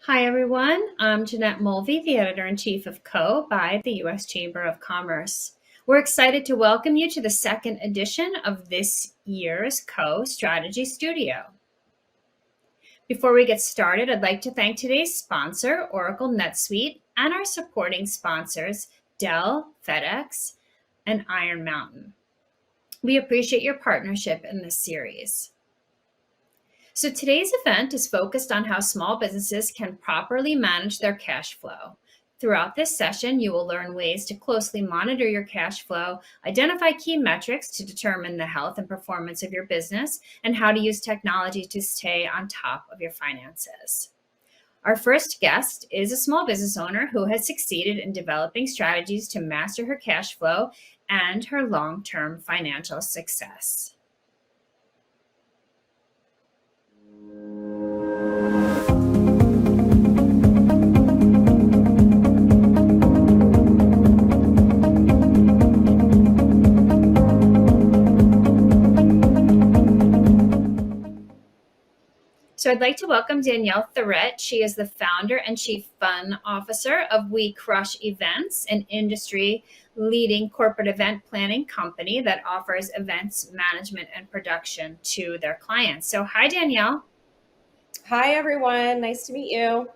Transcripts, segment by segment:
Hi, everyone. I'm Jeanette Mulvey, the editor-in-chief of CO by the U.S. Chamber of Commerce. We're excited to welcome you to the second edition of this year's CO Strategy Studio. Before we get started, I'd like to thank today's sponsor, Oracle Netsuite, and our supporting sponsors, Dell, FedEx, and Iron Mountain. We appreciate your partnership in this series. So today's event is focused on how small businesses can properly manage their cash flow. Throughout this session, you will learn ways to closely monitor your cash flow, identify key metrics to determine the health and performance of your business, and how to use technology to stay on top of your finances. Our first guest is a small business owner who has succeeded in developing strategies to master her cash flow and her long-term financial success. So I'd like to welcome Danielle Thieret. She is the founder and chief fun officer of We Crush Events, an industry-leading corporate event planning company that offers events management and production to their clients. So hi, Danielle. Hi, everyone. Nice to meet you.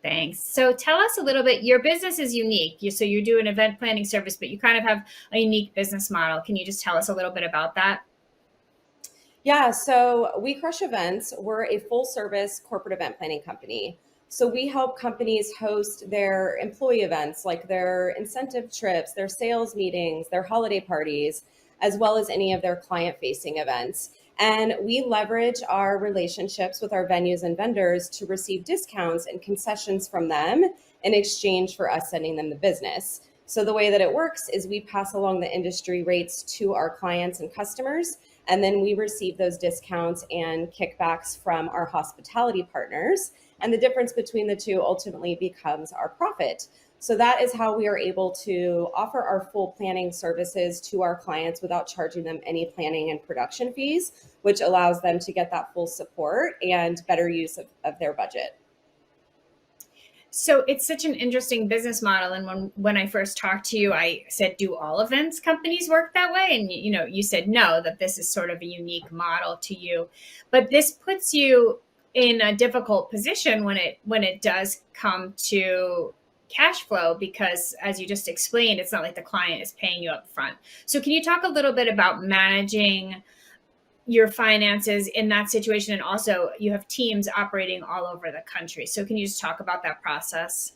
Thanks. So tell us a little bit, your business is unique. So you do an event planning service, but you kind of have a unique business model. Can you just tell us a little bit about that? Yeah, so We Crush Events, we're a full service corporate event planning company. So we help companies host their employee events, like their incentive trips, their sales meetings, their holiday parties, as well as any of their client facing events. And we leverage our relationships with our venues and vendors to receive discounts and concessions from them in exchange for us sending them the business. So the way that it works is we pass along the industry rates to our clients and customers, and then we receive those discounts and kickbacks from our hospitality partners. And the difference between the two ultimately becomes our profit. So that is how we are able to offer our full planning services to our clients without charging them any planning and production fees, which allows them to get that full support and better use of their budget. So it's such an interesting business model. And when I first talked to you, I said, do all events companies work that way? And you said no, that this is sort of a unique model to you. But this puts you in a difficult position when it does come to cash flow, because as you just explained, it's not like the client is paying you up front. So can you talk a little bit about managing your finances in that situation? And also you have teams operating all over the country. So can you just talk about that process?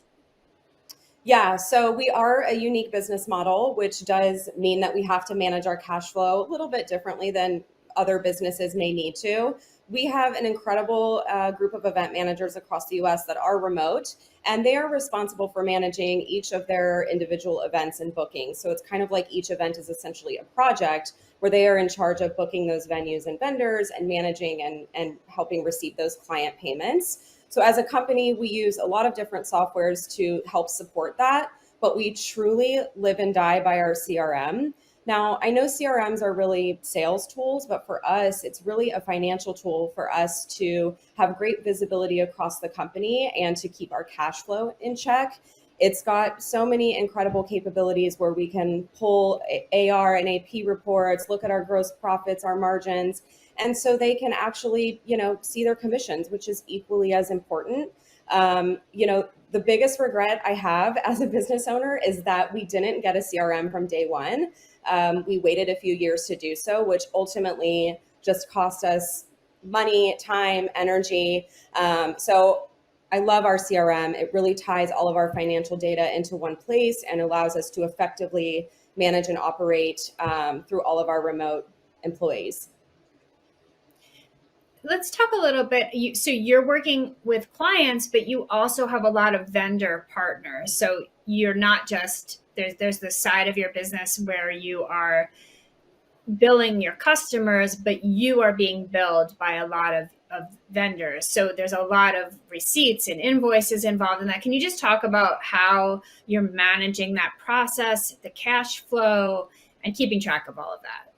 Yeah, so we are a unique business model, which does mean that we have to manage our cash flow a little bit differently than other businesses may need to. We have an incredible group of event managers across the US that are remote, and they are responsible for managing each of their individual events and bookings. So it's kind of like each event is essentially a project where they are in charge of booking those venues and vendors and managing and helping receive those client payments. So as a company, we use a lot of different softwares to help support that, but we truly live and die by our CRM. Now, I know CRMs are really sales tools, but for us, it's really a financial tool for us to have great visibility across the company and to keep our cash flow in check. It's got so many incredible capabilities where we can pull AR and AP reports, look at our gross profits, our margins, and so they can actually, see their commissions, which is equally as important. The biggest regret I have as a business owner is that we didn't get a CRM from day one. We waited a few years to do so, which ultimately just cost us money, time, energy. So I love our CRM. It really ties all of our financial data into one place and allows us to effectively manage and operate through all of our remote employees. Let's talk a little bit. So you're working with clients, but you also have a lot of vendor partners. So you're not just, there's the side of your business where you are billing your customers, but you are being billed by a lot of vendors. So there's a lot of receipts and invoices involved in that. Can you just talk about how you're managing that process, the cash flow, and keeping track of all of that?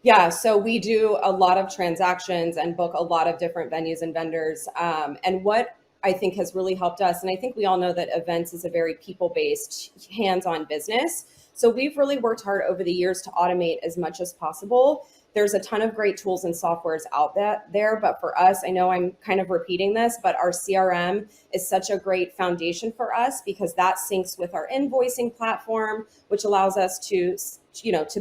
Yeah, so we do a lot of transactions and book a lot of different venues and vendors. And what I think has really helped us, and I think we all know that events is a very people-based, hands-on business. So we've really worked hard over the years to automate as much as possible. There's a ton of great tools and softwares out there, but for us, I know I'm kind of repeating this, but our CRM is such a great foundation for us because that syncs with our invoicing platform, which allows us to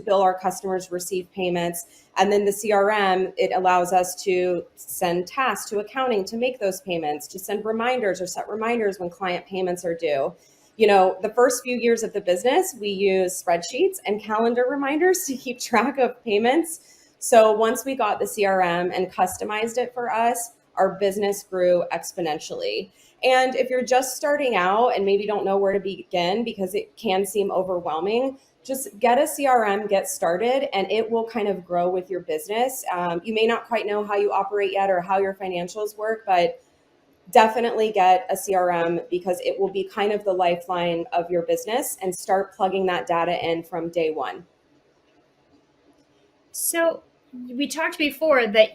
bill our customers, receive payments. And then the CRM, it allows us to send tasks to accounting to make those payments, to send reminders or set reminders when client payments are due. The first few years of the business, we use spreadsheets and calendar reminders to keep track of payments. So once we got the CRM and customized it for us, our business grew exponentially. And if you're just starting out and maybe don't know where to begin because it can seem overwhelming, just get a CRM, get started, and it will kind of grow with your business. You may not quite know how you operate yet or how your financials work, but definitely get a CRM because it will be kind of the lifeline of your business, and start plugging that data in from day one. So we talked before that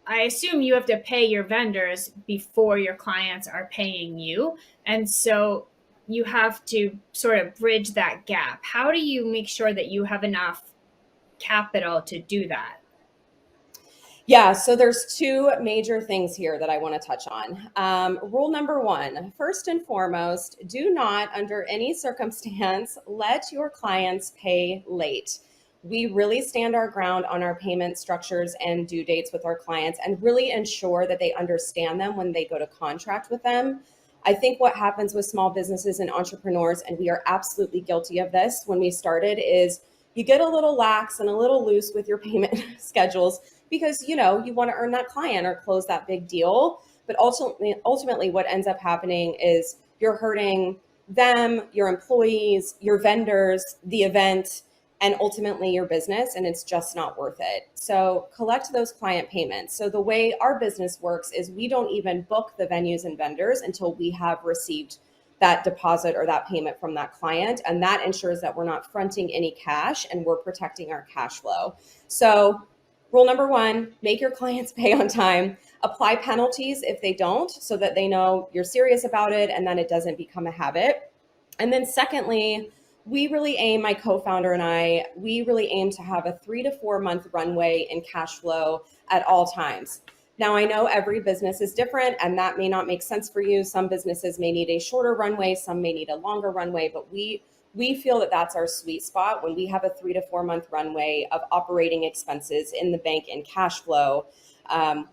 I assume you have to pay your vendors before your clients are paying you. And so you have to sort of bridge that gap. How do you make sure that you have enough capital to do that? Yeah, so there's two major things here that I want to touch on. Rule number one, first and foremost, do not, under any circumstance, let your clients pay late. We really stand our ground on our payment structures and due dates with our clients and really ensure that they understand them when they go to contract with them. I think what happens with small businesses and entrepreneurs, and we are absolutely guilty of this when we started, is you get a little lax and a little loose with your payment schedules because you want to earn that client or close that big deal. But ultimately what ends up happening is you're hurting them, your employees, your vendors, the event, and ultimately your business, and it's just not worth it. So collect those client payments. So the way our business works is we don't even book the venues and vendors until we have received that deposit or that payment from that client. And that ensures that we're not fronting any cash and we're protecting our cash flow. So rule number one, make your clients pay on time. Apply penalties if they don't, so that they know you're serious about it and that it doesn't become a habit. And then secondly, my co-founder and I, we really aim to have a 3 to 4 month runway in cash flow at all times. Now, I know every business is different and that may not make sense for you. Some businesses may need a shorter runway, some may need a longer runway, but we feel that that's our sweet spot when we have a 3 to 4 month runway of operating expenses in the bank and cash flow.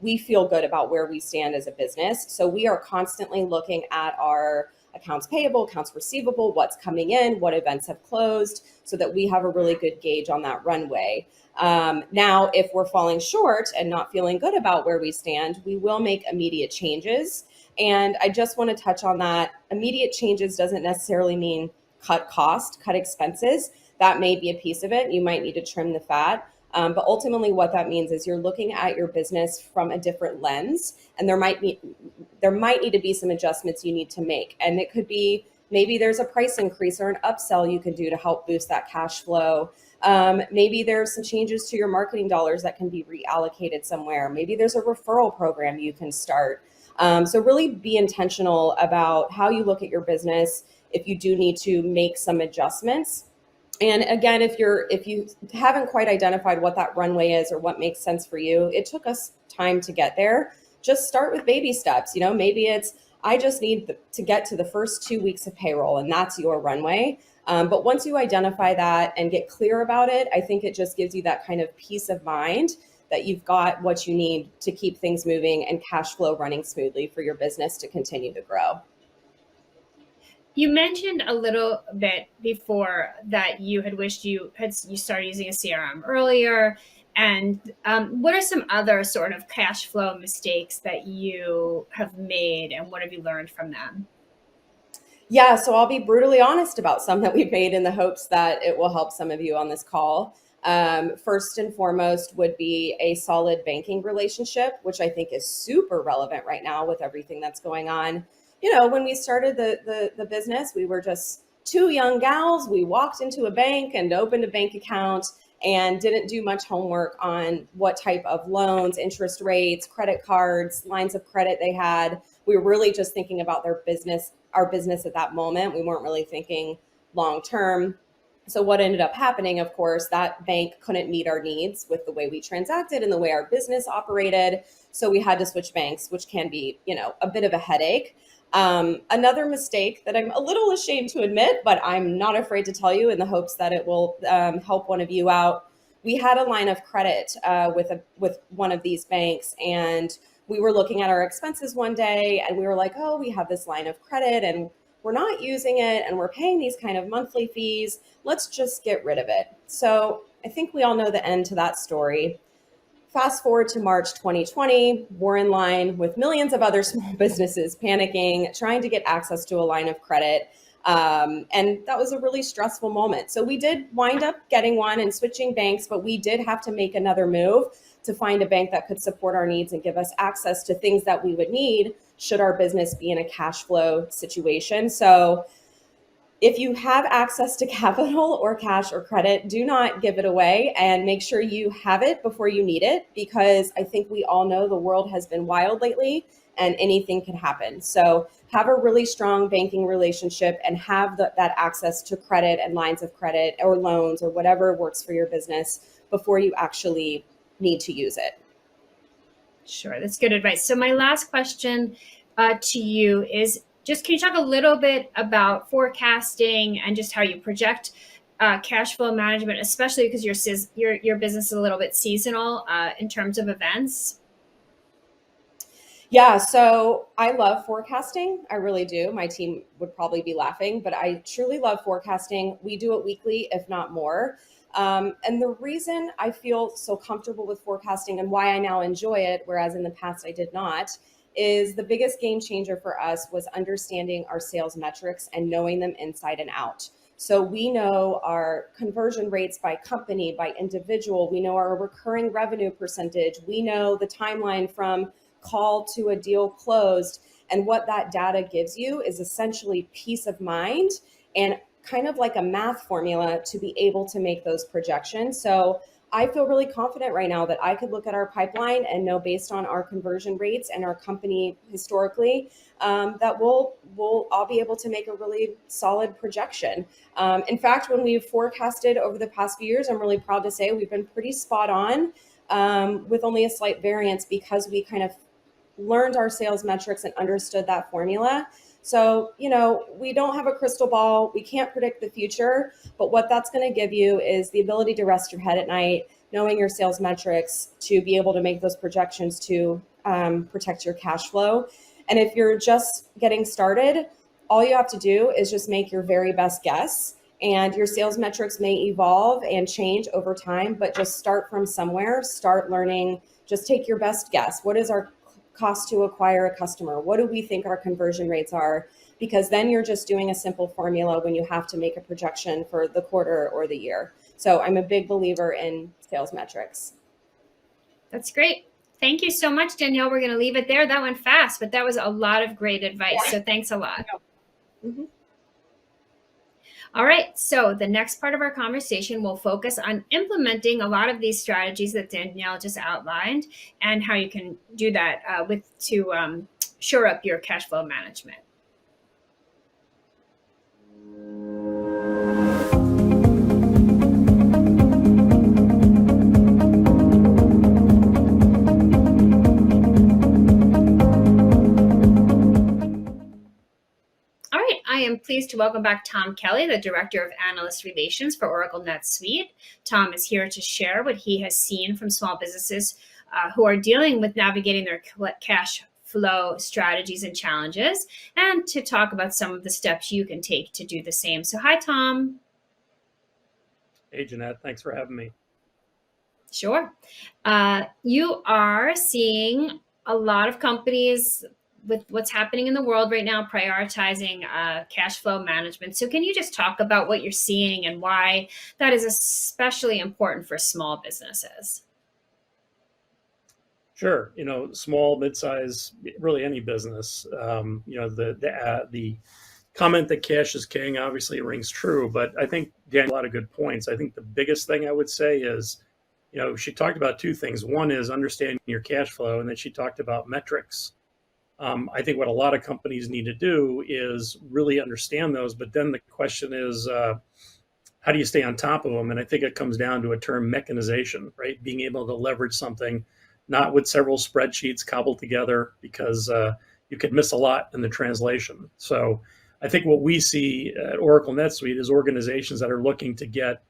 We feel good about where we stand as a business. So we are constantly looking at our accounts payable, accounts receivable, what's coming in, what events have closed, so that we have a really good gauge on that runway. Now, if we're falling short and not feeling good about where we stand, we will make immediate changes. And I just want to touch on that. Immediate changes doesn't necessarily mean cut cost, cut expenses. That may be a piece of it. You might need to trim the fat. But ultimately what that means is you're looking at your business from a different lens, and there might need to be some adjustments you need to make. And it could be maybe there's a price increase or an upsell you can do to help boost that cash flow. Maybe there's some changes to your marketing dollars that can be reallocated somewhere. Maybe there's a referral program you can start. So really be intentional about how you look at your business if you do need to make some adjustments. And again, if you haven't quite identified what that runway is or what makes sense for you, it took us time to get there. Just start with baby steps. Maybe it's, I just need to get to the first 2 weeks of payroll, and that's your runway. But once you identify that and get clear about it, I think it just gives you that kind of peace of mind that you've got what you need to keep things moving and cash flow running smoothly for your business to continue to grow. You mentioned a little bit before that you had wished you started using a CRM earlier. And what are some other sort of cash flow mistakes that you have made, and what have you learned from them? Yeah, so I'll be brutally honest about some that we've made in the hopes that it will help some of you on this call. First and foremost would be a solid banking relationship, which I think is super relevant right now with everything that's going on. When we started the business, we were just two young gals. We walked into a bank and opened a bank account, and didn't do much homework on what type of loans, interest rates, credit cards, lines of credit they had. We were really just thinking about our business at that moment. We weren't really thinking long term. So what ended up happening, of course, that bank couldn't meet our needs with the way we transacted and the way our business operated. So we had to switch banks, which can be, a bit of a headache. Another mistake that I'm a little ashamed to admit, but I'm not afraid to tell you in the hopes that it will help one of you out. We had a line of credit with one of these banks, and we were looking at our expenses one day, and we were like, oh, we have this line of credit, and we're not using it, and we're paying these kind of monthly fees. Let's just get rid of it. So I think we all know the end to that story. Fast forward to March 2020, we're in line with millions of other small businesses panicking, trying to get access to a line of credit. And that was a really stressful moment. So we did wind up getting one and switching banks, but we did have to make another move to find a bank that could support our needs and give us access to things that we would need should our business be in a cash flow situation. So if you have access to capital or cash or credit, do not give it away, and make sure you have it before you need it, because I think we all know the world has been wild lately and anything can happen. So have a really strong banking relationship and have that access to credit and lines of credit or loans or whatever works for your business before you actually need to use it. Sure, that's good advice. So my last question to you is, just can you talk a little bit about forecasting and just how you project cash flow management, especially because your business is a little bit seasonal in terms of events? Yeah, so I love forecasting. I really do. My team would probably be laughing, but I truly love forecasting. We do it weekly, if not more. And the reason I feel so comfortable with forecasting and why I now enjoy it, whereas in the past I did not, is the biggest game changer for us was understanding our sales metrics and knowing them inside and out. So we know our conversion rates by company, by individual. We know our recurring revenue percentage. We know the timeline from call to a deal closed. And what that data gives you is essentially peace of mind and kind of like a math formula to be able to make those projections. So I feel really confident right now that I could look at our pipeline and know, based on our conversion rates and our company historically, that we'll all be able to make a really solid projection. In fact, when we've forecasted over the past few years, I'm really proud to say we've been pretty spot on, with only a slight variance, because we kind of learned our sales metrics and understood that formula. So, we don't have a crystal ball. We can't predict the future, but what that's going to give you is the ability to rest your head at night, knowing your sales metrics, to be able to make those projections to protect your cash flow. And if you're just getting started, all you have to do is just make your very best guess. And your sales metrics may evolve and change over time, but just start from somewhere, start learning, just take your best guess. What is our cost to acquire a customer? What do we think our conversion rates are? Because then you're just doing a simple formula when you have to make a projection for the quarter or the year. So I'm a big believer in sales metrics. That's great. Thank you so much, Danielle. We're going to leave it there. That went fast, but that was a lot of great advice. Yeah. So thanks a lot. Mm-hmm. All right, so the next part of our conversation will focus on implementing a lot of these strategies that Danielle just outlined, and how you can do that to shore up your cash flow management. I am pleased to welcome back Tom Kelly, the Director of Analyst Relations for Oracle Netsuite. Tom is here to share what he has seen from small businesses who are dealing with navigating their cash flow strategies and challenges, and to talk about some of the steps you can take to do the same. So hi, Tom. Hey, Jeanette. Thanks for having me. Sure. You are seeing a lot of companies with what's happening in the world right now, prioritizing cash flow management. So can you just talk about what you're seeing and why that is especially important for small businesses? Sure. Small, mid-size, really any business, the comment that cash is king obviously rings true, but I think Dan had a lot of good points. I think the biggest thing I would say is, she talked about two things. One is understanding your cash flow, and then she talked about metrics. I think what a lot of companies need to do is really understand those, but then the question is, how do you stay on top of them? And I think it comes down to a term, mechanization, right? Being able to leverage something, not with several spreadsheets cobbled together, because you could miss a lot in the translation. So I think what we see at Oracle NetSuite is organizations that are looking to get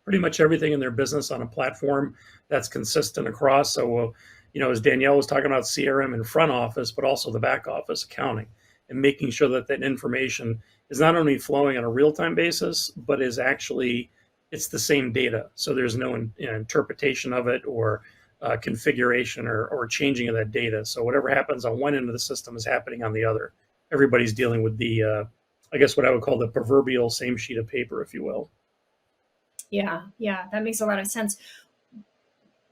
pretty much everything in their business on a platform that's consistent across. So, as Danielle was talking about CRM and front office, but also the back office accounting, and making sure that that information is not only flowing on a real-time basis, but is actually, it's the same data. So there's no interpretation of it or configuration or changing of that data. So whatever happens on one end of the system is happening on the other. Everybody's dealing with the, I guess what I would call the proverbial same sheet of paper, if you will. Yeah, that makes a lot of sense.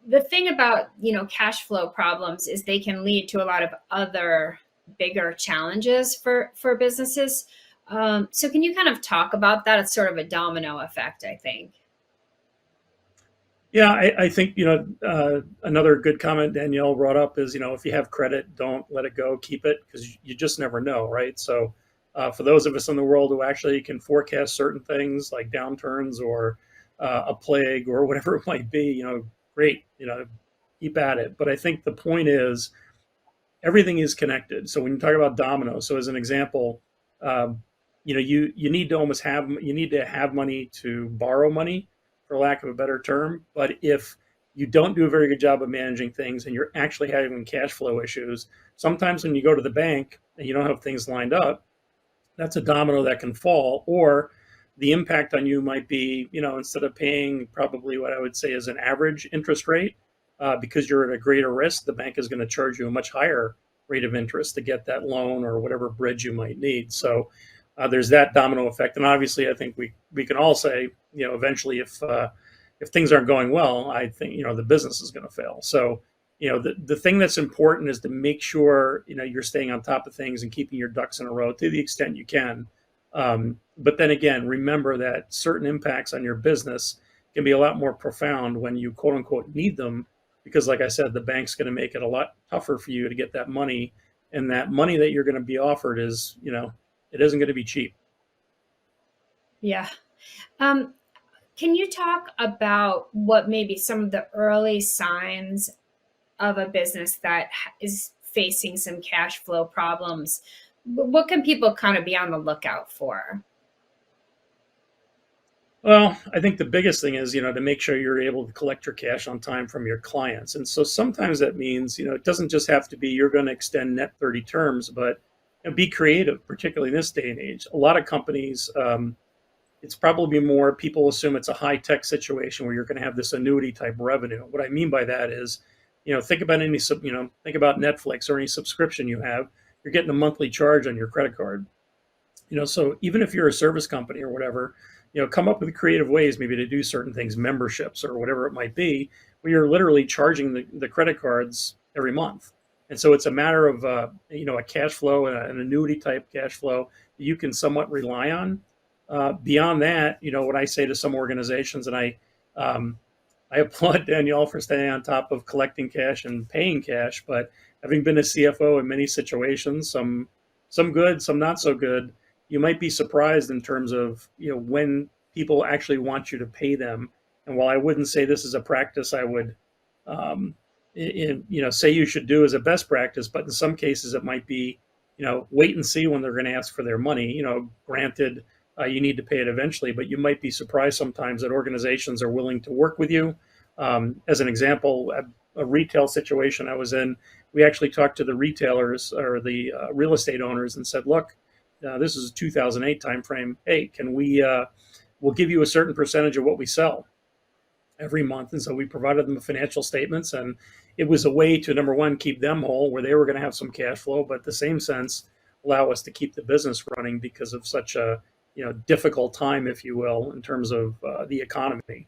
The thing about, cash flow problems is they can lead to a lot of other bigger challenges for businesses. So can you kind of talk about that? It's sort of a domino effect, I think. Yeah, I think, another good comment Danielle brought up is, if you have credit, don't let it go, keep it, because you just never know, right? So for those of us in the world who actually can forecast certain things like downturns or a plague or whatever it might be, great, keep at it. But I think the point is everything is connected. So when you talk about dominoes, so as an example, you need to you need to have money to borrow money, for lack of a better term. But if you don't do a very good job of managing things and you're actually having cash flow issues, sometimes when you go to the bank and you don't have things lined up, that's a domino that can fall. Or the impact on you might be, instead of paying probably what I would say is an average interest rate, because you're at a greater risk, the bank is going to charge you a much higher rate of interest to get that loan or whatever bridge you might need. So there's that domino effect. And obviously, I think we can all say, eventually if things aren't going well, I think, the business is going to fail. So, the thing that's important is to make sure, you're staying on top of things and keeping your ducks in a row to the extent you can. But then again, remember that certain impacts on your business can be a lot more profound when you quote unquote need them, because like I said, the bank's going to make it a lot tougher for you to get that money. And that money that you're going to be offered is, it isn't going to be cheap. Yeah. Can you talk about what maybe some of the early signs of a business that is facing some cash flow problems? What can people kind of be on the lookout for? Well, I think the biggest thing is, to make sure you're able to collect your cash on time from your clients. And so sometimes that means, it doesn't just have to be you're going to extend net 30 terms, but be creative, particularly in this day and age. A lot of companies, it's probably more people assume it's a high tech situation where you're going to have this annuity type revenue. What I mean by that is, think about think about Netflix or any subscription you have. You're getting a monthly charge on your credit card. So even if you're a service company or whatever, come up with creative ways maybe to do certain things, memberships or whatever it might be, where you're literally charging the credit cards every month. And so it's a matter of, a cash flow, an annuity type cash flow that you can somewhat rely on. Beyond that, what I say to some organizations, and I applaud Danielle for staying on top of collecting cash and paying cash, but having been a CFO in many situations, some good, some not so good, you might be surprised in terms of, when people actually want you to pay them. And while I wouldn't say this is a practice I would, say you should do as a best practice, but in some cases it might be, wait and see when they're going to ask for their money. Granted, you need to pay it eventually, but you might be surprised sometimes that organizations are willing to work with you. As an example, a retail situation I was in, we actually talked to the retailers or the real estate owners and said, look, this is a 2008 timeframe. Hey, can we'll give you a certain percentage of what we sell every month. And so we provided them the financial statements, and it was a way to, number one, keep them whole where they were going to have some cash flow, but at the same sense, allow us to keep the business running because of such a, difficult time, if you will, in terms of the economy.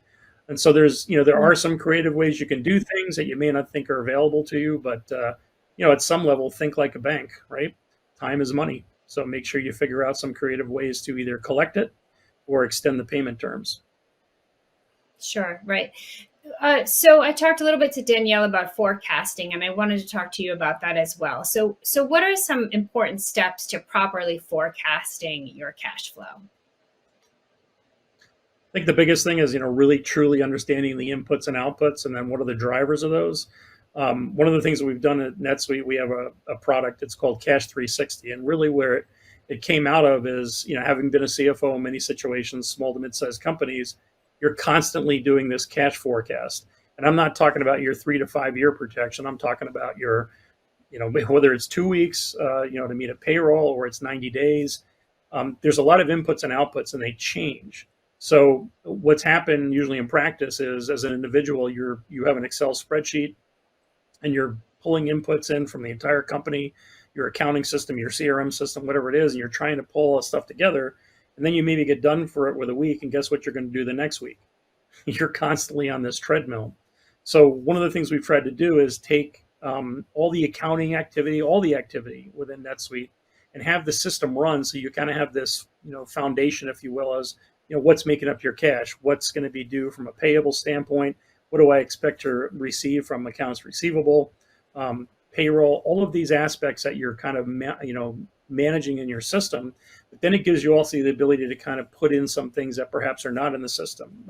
And so there are some creative ways you can do things that you may not think are available to you, but, at some level, think like a bank, right? Time is money. So make sure you figure out some creative ways to either collect it or extend the payment terms. Sure, right. So I talked a little bit to Danielle about forecasting, and I wanted to talk to you about that as well. So what are some important steps to properly forecasting your cash flow? I think the biggest thing is, really truly understanding the inputs and outputs, and then what are the drivers of those. One of the things that we've done at NetSuite, we have a product. It's called Cash 360, and really where it came out of is, having been a CFO in many situations, small to mid-sized companies, you're constantly doing this cash forecast. And I'm not talking about your 3 to 5 year projection. I'm talking about your, whether it's 2 weeks, to meet a payroll, or it's 90 days. There's a lot of inputs and outputs, and they change. So what's happened usually in practice is, as an individual, you have an Excel spreadsheet, and you're pulling inputs in from the entire company, your accounting system, your CRM system, whatever it is, and you're trying to pull all this stuff together. And then you maybe get done for it with a week, and guess what you're going to do the next week? You're constantly on this treadmill. So one of the things we've tried to do is take all the accounting activity, all the activity within NetSuite, and have the system run, so you kind of have this, foundation, if you will, as what's making up your cash, what's going to be due from a payable standpoint, what do I expect to receive from accounts receivable, payroll, all of these aspects that you're kind of managing in your system. But then it gives you also the ability to kind of put in some things that perhaps are not in the system.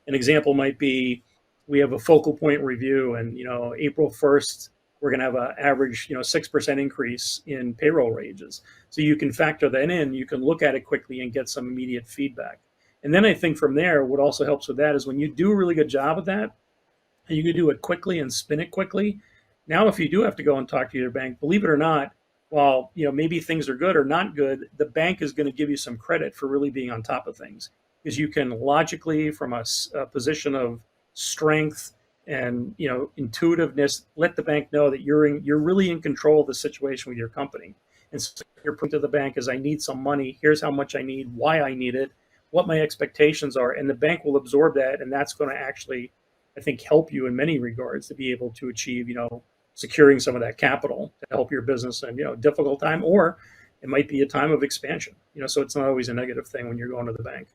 An example might be, we have a focal point review, and April 1st we're going to have an average 6% increase in payroll wages. So you can factor that in. You can look at it quickly and get some immediate feedback. And then I think from there, what also helps with that is when you do a really good job of that, and you can do it quickly and spin it quickly. Now, if you do have to go and talk to your bank, believe it or not, while maybe things are good or not good, the bank is going to give you some credit for really being on top of things, because you can logically, from a position of strength and intuitiveness, let the bank know that you're really in control of the situation with your company. And so your point to the bank is, I need some money. Here's how much I need, why I need it, what my expectations are, and the bank will absorb that, and that's going to actually, I think, help you in many regards to be able to achieve, securing some of that capital to help your business in, a difficult time, or it might be a time of expansion, so it's not always a negative thing when you're going to the bank.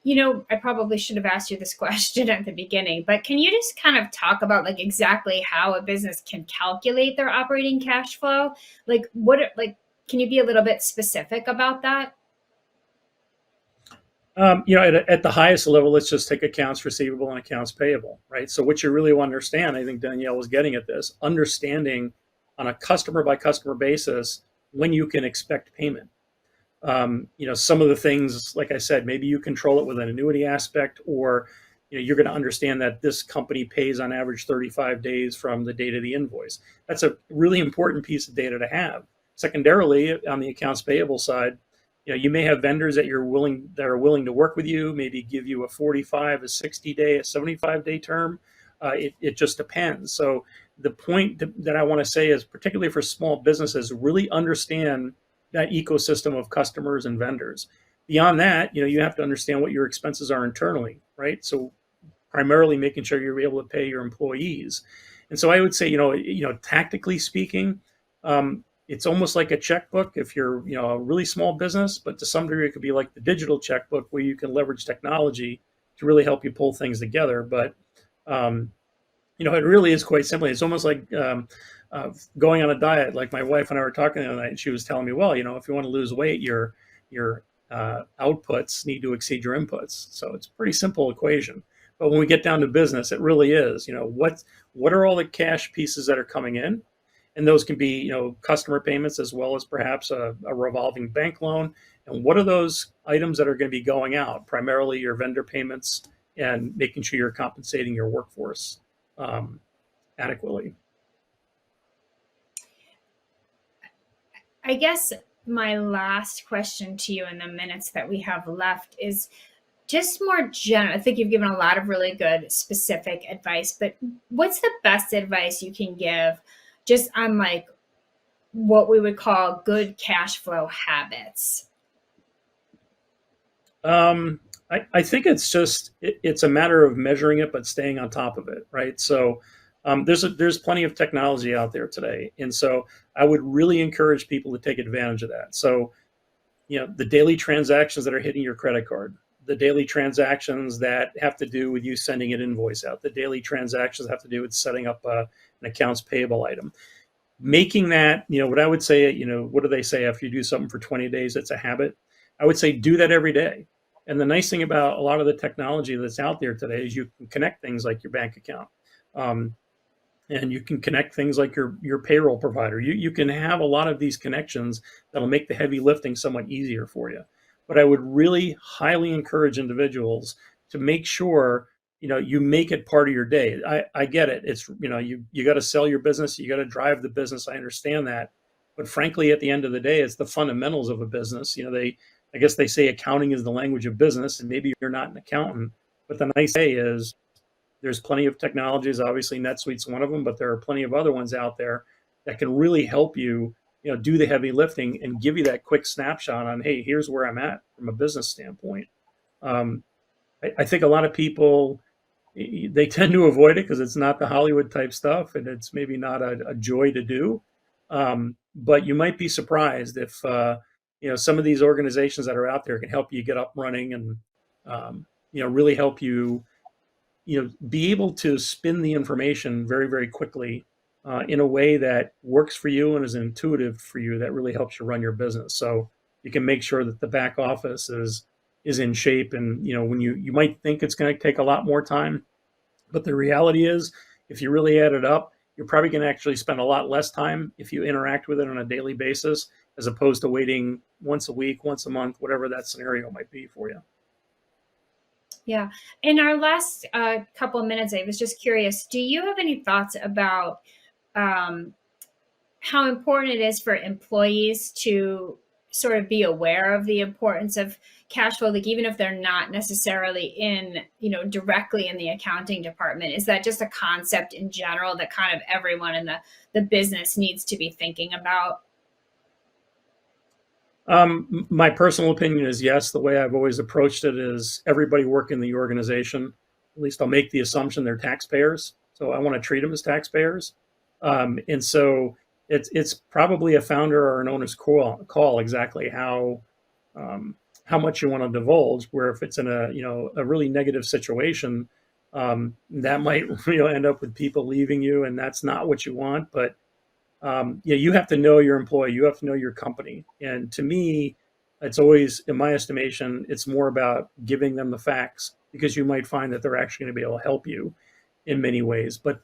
I probably should have asked you this question at the beginning, but can you just kind of talk about exactly how a business can calculate their operating cash flow? Can you be a little bit specific about that? At the highest level, let's just take accounts receivable and accounts payable, right? So what you really want to understand, I think Danielle was getting at this, understanding on a customer by customer basis when you can expect payment. Some of the things, like I said, maybe you control it with an annuity aspect, or you're going to understand that this company pays on average 35 days from the date of the invoice. That's a really important piece of data to have. Secondarily, on the accounts payable side, you may have vendors that are willing to work with you, maybe give you a 45, a 60 day, a 75 day term. It just depends. So the point that I want to say is, particularly for small businesses, really understand that ecosystem of customers and vendors. Beyond that, you have to understand what your expenses are internally, right? So primarily making sure you're able to pay your employees. And so I would say, tactically speaking, it's almost like a checkbook if you're, a really small business, but to some degree it could be like the digital checkbook, where you can leverage technology to really help you pull things together. But, it really is quite simply, it's almost like going on a diet. Like my wife and I were talking the other night, and she was telling me, well, if you want to lose weight, your outputs need to exceed your inputs. So it's a pretty simple equation. But when we get down to business, it really is, what are all the cash pieces that are coming in? And those can be, customer payments, as well as perhaps a revolving bank loan. And what are those items that are going to be going out? Primarily your vendor payments, and making sure you're compensating your workforce adequately. I guess my last question to you in the minutes that we have left is just more general. I think you've given a lot of really good specific advice, but what's the best advice you can give just on what we would call good cash flow habits? I think it's just, it's a matter of measuring it, but staying on top of it, right? So There's plenty of technology out there today, and so I would really encourage people to take advantage of that. So, the daily transactions that are hitting your credit card, the daily transactions that have to do with you sending an invoice out, the daily transactions that have to do with setting up an accounts payable item. Making that, what I would say, what do they say? After you do something for 20 days, it's a habit. I would say do that every day. And the nice thing about a lot of the technology that's out there today is you can connect things like your bank account. And you can connect things like your payroll provider. You can have a lot of these connections that'll make the heavy lifting somewhat easier for you. But I would really highly encourage individuals to make sure you make it part of your day. I get it. It's you got to sell your business. You got to drive the business. I understand that. But frankly, at the end of the day, it's the fundamentals of a business. I guess they say accounting is the language of business, and maybe you're not an accountant. But the nice thing is, there's plenty of technologies. Obviously, NetSuite's one of them, but there are plenty of other ones out there that can really help you, do the heavy lifting and give you that quick snapshot on, hey, here's where I'm at from a business standpoint. I think a lot of people, they tend to avoid it because it's not the Hollywood type stuff, and it's maybe not a joy to do. But you might be surprised if some of these organizations that are out there can help you get up running and really help you be able to spin the information very, very quickly in a way that works for you and is intuitive for you, that really helps you run your business. So you can make sure that the back office is in shape. And, when you might think it's going to take a lot more time, but the reality is, if you really add it up, you're probably going to actually spend a lot less time if you interact with it on a daily basis, as opposed to waiting once a week, once a month, whatever that scenario might be for you. Yeah. In our last couple of minutes, I was just curious, do you have any thoughts about how important it is for employees to sort of be aware of the importance of cash flow, like even if they're not necessarily in, directly in the accounting department? Is that just a concept in general that kind of everyone in the business needs to be thinking about? My personal opinion is yes. The way I've always approached it is everybody working in the organization, at least I'll make the assumption they're taxpayers. So I want to treat them as taxpayers. And so it's probably a founder or an owner's call exactly how much you want to divulge, where if it's in a really negative situation, that might, end up with people leaving you, and that's not what you want. But you have to know your employee, you have to know your company. And to me, it's always, in my estimation, it's more about giving them the facts, because you might find that they're actually going to be able to help you in many ways. But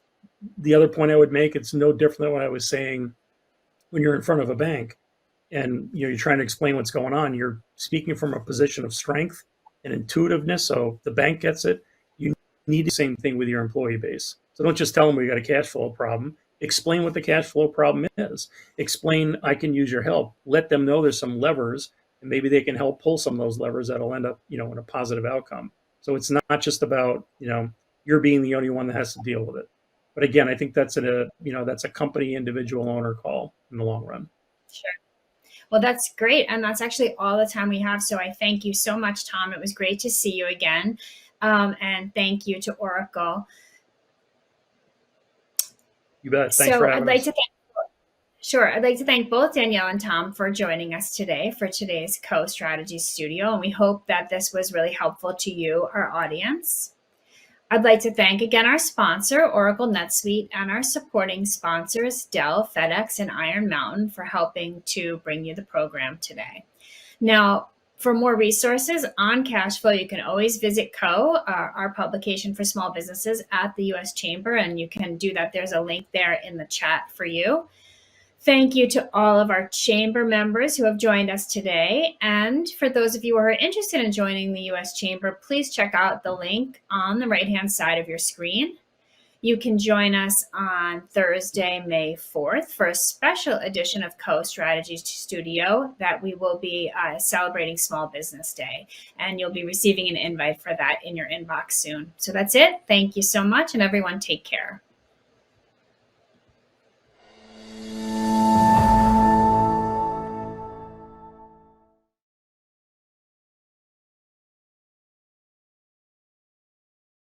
the other point I would make, it's no different than what I was saying when you're in front of a bank and you're trying to explain what's going on. You're speaking from a position of strength and intuitiveness, so the bank gets it. You need the same thing with your employee base. So don't just tell them we got a cash flow problem. Explain what the cash flow problem is. Explain, I can use your help. Let them know there's some levers, and maybe they can help pull some of those levers that'll end up, in a positive outcome. So it's not just about, you're being the only one that has to deal with it. But again, I think that's a company individual owner call in the long run. Sure. Well, that's great. And that's actually all the time we have. So I thank you so much, Tom. It was great to see you again. And thank you to Oracle. You bet. Thanks for having us. I'd like to thank both Danielle and Tom for joining us today for today's Co-Strategy Studio. And we hope that this was really helpful to you, our audience. I'd like to thank again our sponsor, Oracle Netsuite, and our supporting sponsors, Dell, FedEx, and Iron Mountain, for helping to bring you the program today. Now, for more resources on cash flow, you can always visit our publication for small businesses at the U.S. Chamber, and you can do that. There's a link there in the chat for you. Thank you to all of our Chamber members who have joined us today. And for those of you who are interested in joining the U.S. Chamber, please check out the link on the right-hand side of your screen. You can join us on Thursday, May 4th for a special edition of Co-Strategy Studio that we will be celebrating Small Business Day. And you'll be receiving an invite for that in your inbox soon. So that's it. Thank you so much, and everyone take care.